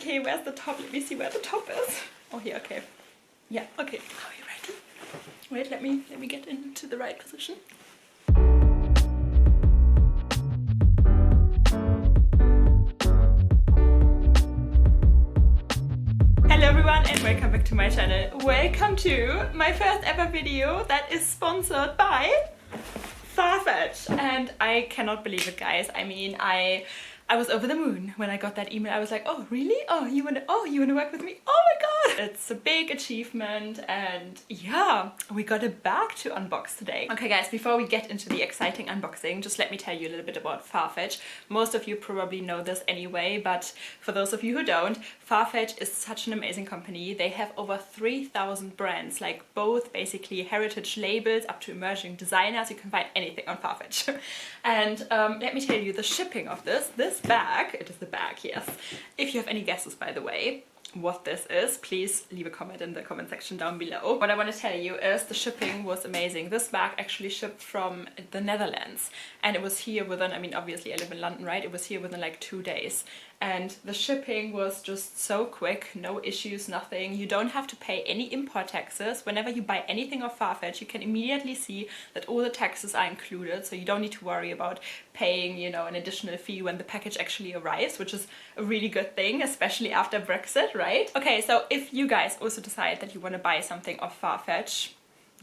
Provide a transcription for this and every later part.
Okay, where's the top? Let me see where the top is. Oh, here, okay. Yeah, okay. Are you ready? Wait, let me get into the right position. Hello everyone and welcome back to my channel. Welcome to my first ever video that is sponsored by FARFETCH. And I cannot believe it, guys. I mean, I was over the moon when I got that email. I was like, oh really? Oh you wanna work with me? Oh my god! It's a big achievement, and yeah, we got a bag to unbox today. Okay guys, before we get into the exciting unboxing, just let me tell you a little bit about FARFETCH. Most of you probably know this anyway, but for those of you who don't, FARFETCH is such an amazing company. They have over 3,000 brands, like both basically heritage labels up to emerging designers. You can find anything on FARFETCH. And let me tell you, the shipping of this bag, it is the bag, yes. If you have any guesses, by the way, what this is, please leave a comment in the comment section down below. What I want to tell you is the shipping was amazing. This bag actually shipped from the Netherlands, and it was here within, I mean, obviously I live in London, right? It was here within like 2 days. And the shipping was just so quick, no issues, nothing. You don't have to pay any import taxes. Whenever you buy anything off FARFETCH, you can immediately see that all the taxes are included, so you don't need to worry about paying, you know, an additional fee when the package actually arrives, which is a really good thing, especially after Brexit, right? Okay, so if you guys also decide that you want to buy something off FARFETCH,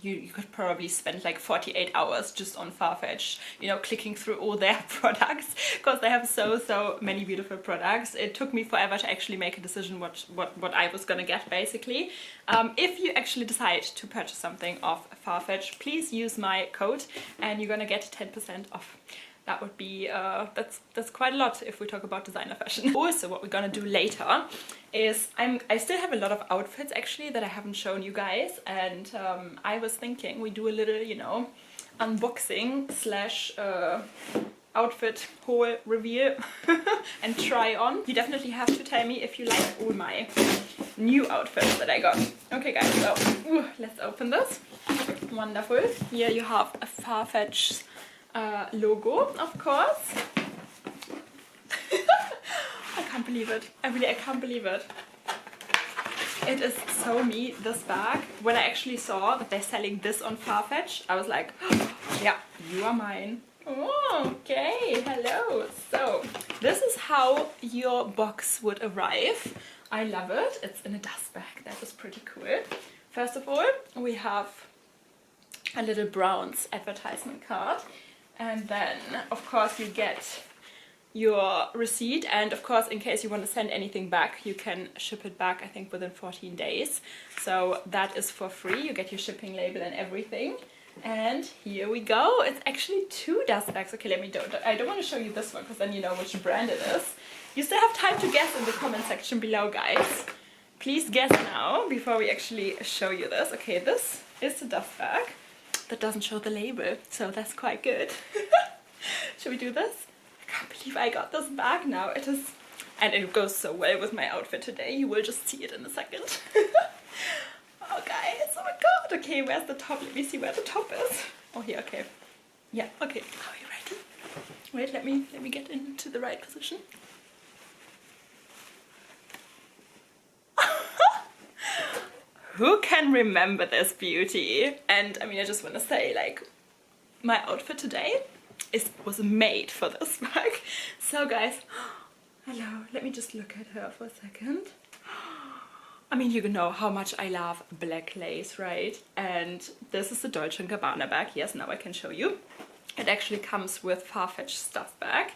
you could probably spend like 48 hours just on FARFETCH, you know, clicking through all their products, because they have so many beautiful products. It took me forever to actually make a decision what I was gonna get, basically. If you actually decide to purchase something off FARFETCH, please use my code and you're gonna get 10% off. That would be, that's quite a lot if we talk about designer fashion. Also, what we're gonna do later is, I still have a lot of outfits actually that I haven't shown you guys, and I was thinking we do a little, you know, unboxing slash outfit haul reveal and try on. You definitely have to tell me if you like all my new outfits that I got. Okay guys, so let's open this. Wonderful. Here you have a FARFETCH logo, of course. I can't believe it. I can't believe it. It is so me, this bag. When I actually saw that they're selling this on FARFETCH, I was like, oh, yeah, you are mine. Oh, okay, hello. So, this is how your box would arrive. I love it. It's in a dust bag. That is pretty cool. First of all, we have a little Browns advertisement card. And then, of course, you get your receipt, and of course, in case you want to send anything back, you can ship it back, I think, within 14 days. So that is for free. You get your shipping label and everything. And here we go. It's actually 2 dust bags. Okay, I don't want to show you this one, because then you know which brand it is. You still have time to guess in the comment section below, guys. Please guess now, before we actually show you this. Okay, this is the dust bag. That doesn't show the label, so that's quite good. Should we do this? I can't believe I got this bag now. It is, and it goes so well with my outfit today. You will just see it in a second. Oh guys, oh my god. Okay, where's the top? Let me see where the top is. Oh here, okay. Yeah, okay. Are you ready? Wait, let me get into the right position. Who can remember this beauty? And I mean, I just want to say, like, my outfit today was made for this bag. So guys, hello, let me just look at her for a second. I mean, you know how much I love black lace, right? And this is the Dolce & Gabbana bag. Yes, now I can show you. It actually comes with FARFETCH stuff bag,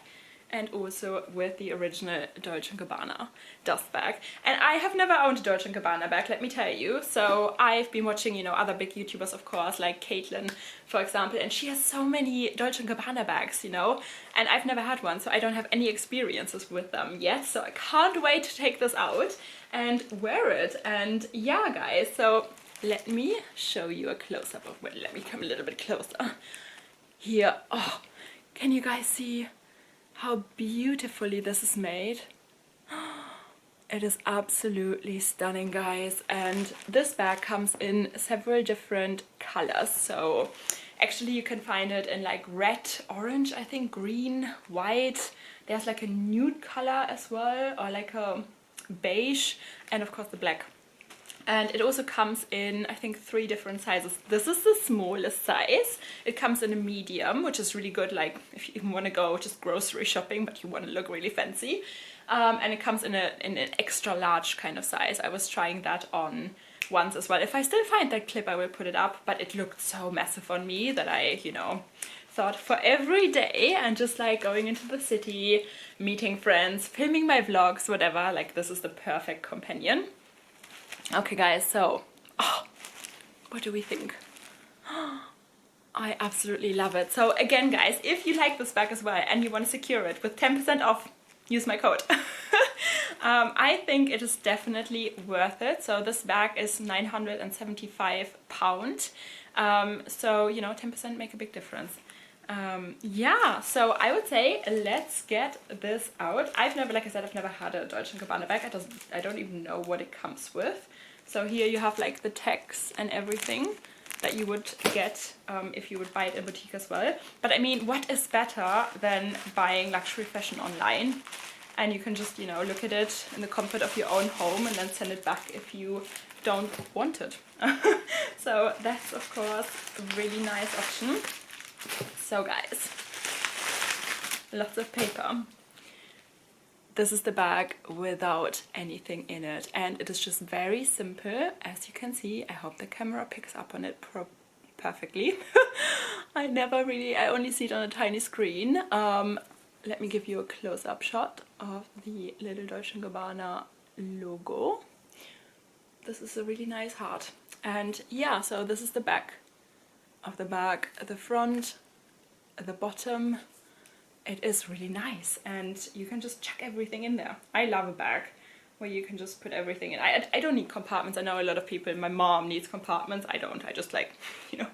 and also with the original Dolce & Gabbana dust bag. And I have never owned a Dolce & Gabbana bag, let me tell you. So I've been watching, you know, other big YouTubers, of course, like Caitlin, for example, and she has so many Dolce & Gabbana bags, you know, and I've never had one, so I don't have any experiences with them yet. So I can't wait to take this out and wear it. And yeah, guys, so let me show you a close-up of it. Let me come a little bit closer. Here, oh, can you guys see how beautifully this is made? It is absolutely stunning, guys. And this bag comes in several different colors. So actually you can find it in like red, orange, I think, green, white. There's like a nude color as well, or like a beige, and of course the black. And it also comes in, I think, 3 different sizes. This is the smallest size. It comes in a medium, which is really good, like if you even want to go just grocery shopping, but you want to look really fancy. And it comes in an extra large kind of size. I was trying that on once as well. If I still find that clip, I will put it up, but it looked so massive on me that I, you know, thought for every day and just like going into the city, meeting friends, filming my vlogs, whatever, like this is the perfect companion. Okay guys, so what do we think? I absolutely love it. So again guys, if you like this bag as well and you want to secure it with 10% off, use my code. I think it is definitely worth it. So this bag is £975. So you know, 10% make a big difference. Yeah, so I would say let's get this out. I've never, like I said, I've never had a Deutsche & Gabbana bag. I don't even know what it comes with. So here you have like the tags and everything that you would get if you would buy it in boutique as well. But I mean, what is better than buying luxury fashion online? And you can just, you know, look at it in the comfort of your own home and then send it back if you don't want it. So that's of course a really nice option. So guys, lots of paper. This is the bag without anything in it, and it is just very simple, as you can see. I hope the camera picks up on it perfectly. I only see it on a tiny screen. Let me give you a close-up shot of the little Deutsche & Gabbana logo. This is a really nice heart. And yeah, so this is the back of the bag, the front, the bottom. It is really nice, and you can just chuck everything in there. I love a bag where you can just put everything in. I don't need compartments. I know a lot of people, my mom needs compartments. I don't. I just like, you know,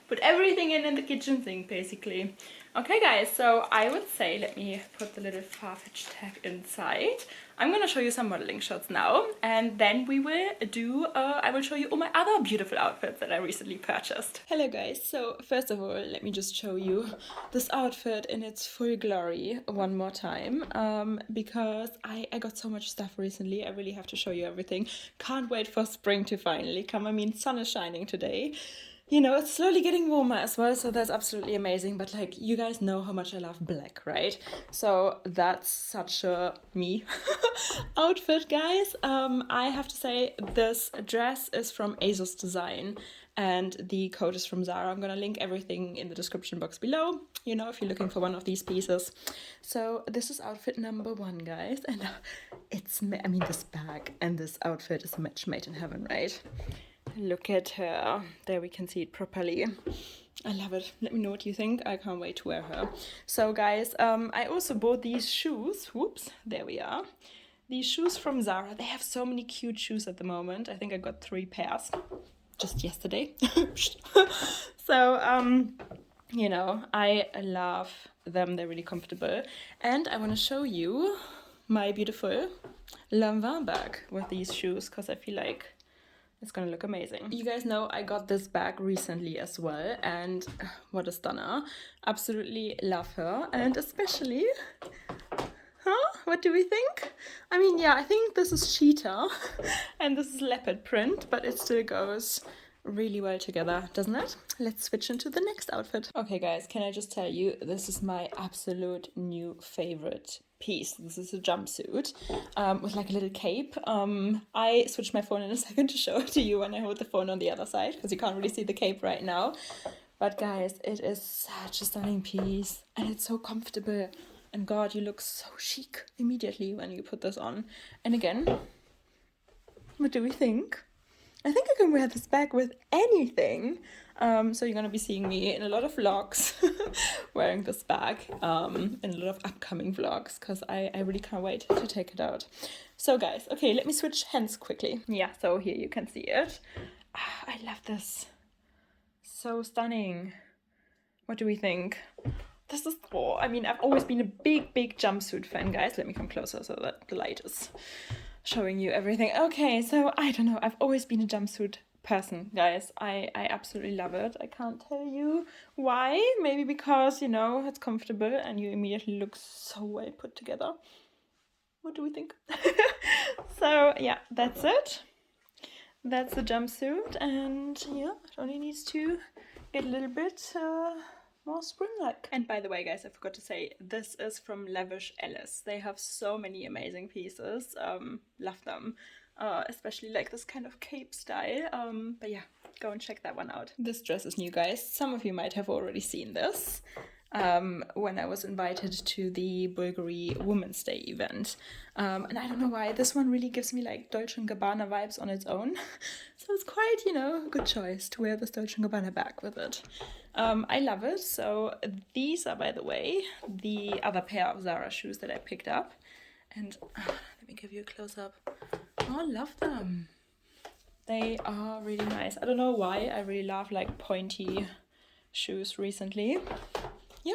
put everything in the kitchen sink basically. Okay guys, so I would say let me put the little FARFETCH tag inside. I'm gonna show you some modeling shots now, and then we will do, I will show you all my other beautiful outfits that I recently purchased. Hello guys, so first of all, let me just show you this outfit in its full glory one more time, because I got so much stuff recently. I really have to show you everything. Can't wait for spring to finally come. I mean, sun is shining today. You know, it's slowly getting warmer as well, so that's absolutely amazing. But like, you guys know how much I love black, right? So that's such a me outfit, guys. I have to say this dress is from ASOS Design and the code is from Zara. I'm gonna link everything in the description box below, you know, if you're looking for one of these pieces. So this is outfit number 1, guys, and I mean, this bag and this outfit is a match made in heaven, right? Look at her. There we can see it properly. I love it. Let me know what you think. I can't wait to wear her. So guys, I also bought these shoes. Whoops, there we are. These shoes from Zara. They have so many cute shoes at the moment. I think I got 3 pairs just yesterday. So, you know, I love them. They're really comfortable. And I want to show you my beautiful Lanvin bag with these shoes, because I feel like it's gonna look amazing. You guys know I got this bag recently as well, and what a stunner. Absolutely love her, and especially, what do we think? I mean, yeah, I think this is cheetah and this is leopard print, but it still goes really well together, doesn't it? Let's switch into the next outfit. Okay guys, can I just tell you, this is my absolute new favorite piece. This is a jumpsuit with like a little cape. I switched my phone in a second to show it to you when I hold the phone on the other side, because you can't really see the cape right now. But guys, it is such a stunning piece and it's so comfortable. And God, you look so chic immediately when you put this on. And again, what do we think? I think I can wear this bag with anything. So you're going to be seeing me in a lot of vlogs wearing this bag, in a lot of upcoming vlogs, because I really can't wait to take it out. So guys, okay, let me switch hands quickly. Yeah, so here you can see it. I love this. So stunning. What do we think? This is, oh, I mean, I've always been a big jumpsuit fan, guys. Let me come closer so that the light is showing you everything. Okay, so I don't know. I've always been a jumpsuit person, guys. I absolutely love it. I can't tell you why. Maybe because, you know, it's comfortable and you immediately look so well put together. What do we think? So yeah, that's it. That's the jumpsuit, and yeah, it only needs to get a little bit more spring-like. And by the way, guys, I forgot to say, this is from Lavish Alice. They have so many amazing pieces. Love them. Especially like this kind of cape style. But yeah, go and check that one out. This dress is new, guys. Some of you might have already seen this. When I was invited to the Bulgari Women's Day event. And I don't know why, this one really gives me like Dolce & Gabbana vibes on its own. So it's quite, you know, a good choice to wear this Dolce & Gabbana bag with it. I love it. So these are, by the way, the other pair of Zara shoes that I picked up. And let me give you a close-up. Oh, I love them. They are really nice. I don't know why, I really love like pointy shoes recently. Yeah,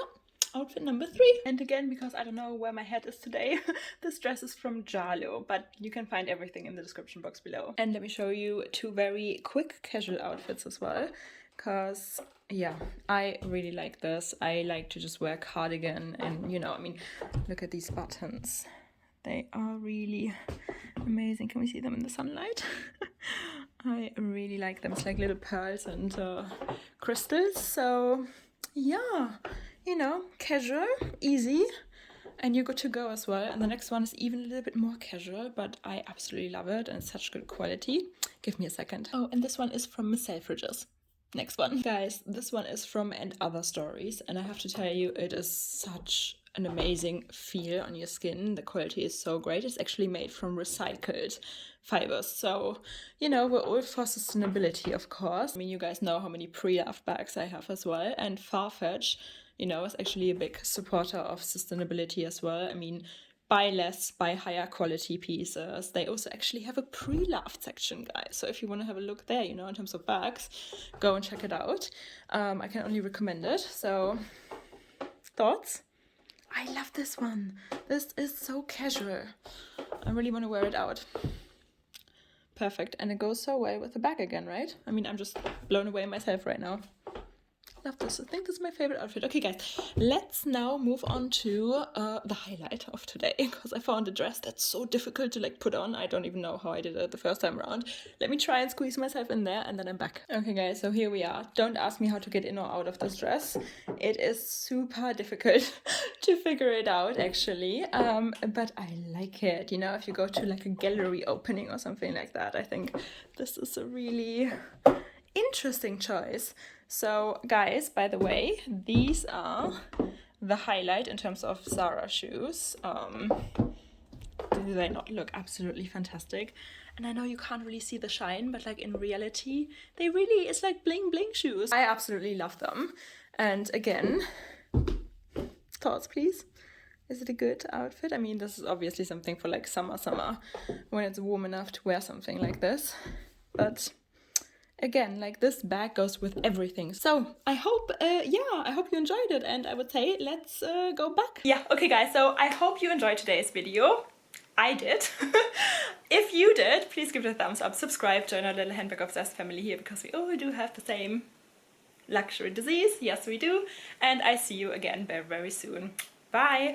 outfit number 3. And again, because I don't know where my head is today, this dress is from Jalo, but you can find everything in the description box below. And let me show you 2 very quick casual outfits as well, because yeah, I really like this. I like to just wear cardigan and, you know, I mean, look at these buttons. They are really amazing. Can we see them in the sunlight? I really like them. It's like little pearls and crystals. So yeah, you know, casual, easy, and you're good to go as well. And the next one is even a little bit more casual, but I absolutely love it and it's such good quality. Give me a second. Oh, and this one is from Miss Selfridges. Next one. Guys, this one is from And Other Stories, and I have to tell you, it is such an amazing feel on your skin. The quality is so great. It's actually made from recycled fibers. So, you know, we're all for sustainability, of course. I mean, you guys know how many pre-loved bags I have as well. And FARFETCH, you know, is actually a big supporter of sustainability as well. I mean, buy less, buy higher quality pieces. They also actually have a pre-loved section, guys. So if you want to have a look there, you know, in terms of bags, go and check it out. I can only recommend it. So, thoughts? I love this one. This is so casual. I really want to wear it out. Perfect. And it goes so well with the bag again, right? I mean, I'm just blown away myself right now. Love this. I think this is my favorite outfit. Okay, guys, let's now move on to the highlight of today, because I found a dress that's so difficult to like put on. I don't even know how I did it the first time around. Let me try and squeeze myself in there, and then I'm back. Okay, guys, so here we are. Don't ask me how to get in or out of this dress. It is super difficult to figure it out, actually, but I like it. You know, if you go to like a gallery opening or something like that, I think this is a really interesting choice. So guys, by the way, these are the highlight in terms of Zara shoes. Do they not look absolutely fantastic? And I know you can't really see the shine, but like in reality, they really, it's like bling bling shoes. I absolutely love them. And again, thoughts please? Is it a good outfit? I mean, this is obviously something for like summer, when it's warm enough to wear something like this. But again, like this bag goes with everything. So I hope, I hope you enjoyed it, and I would say let's go back. Yeah, okay guys, so I hope you enjoyed today's video. I did. If you did, please give it a thumbs up, subscribe, join our little handbag obsessed family here, because we all do have the same luxury disease. Yes, we do. And I see you again very, very soon. Bye!